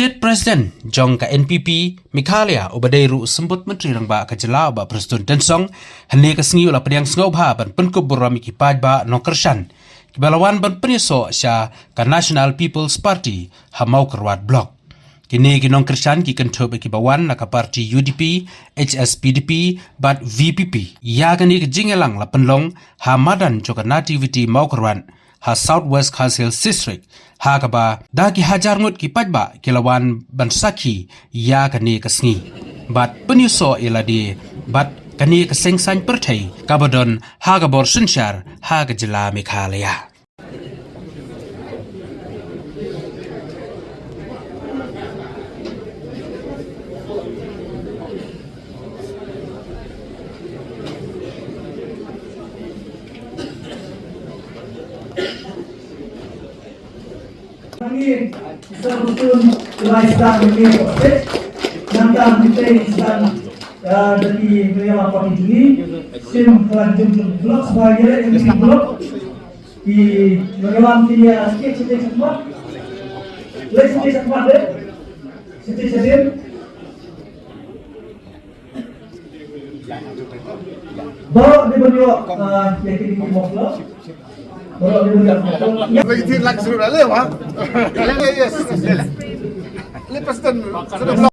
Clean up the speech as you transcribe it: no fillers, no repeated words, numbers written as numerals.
State President Jong ka NPP Mikhalia Obadeiru sembut Menteri Rangba ka jela ba Presiden Tensong hane ka sengi ula pediang sengau ba ban penkup burami ki pajba nongkershan kibalawan ban penyeso sya ka National People's Party hamau kerwat blok kini ki nongkershan ki kentob ki bawan na ka parti UDP HSPDP bat VPP ya kani ki jingelang la penlong hamadan joka nativity mau kerwan ha Southwest Council District ha kaba daki hajar ngut ki pajba kilawan bansaki ya kani kasngi bat penyuso iladi bat kani kesengsan pertai kabadon ha kabor sunshar ha kejela Mikhalaya Kami betul-betul lifestyle ini proses nanti kita sedang dari media lapor ini sim lanjut blok sebagai yang blok di media media kita semua lesson semua deh sedih bawa di media yang kita mau blok Begitu langsung ada, wah. Yes, yes. Lepas tu, sudah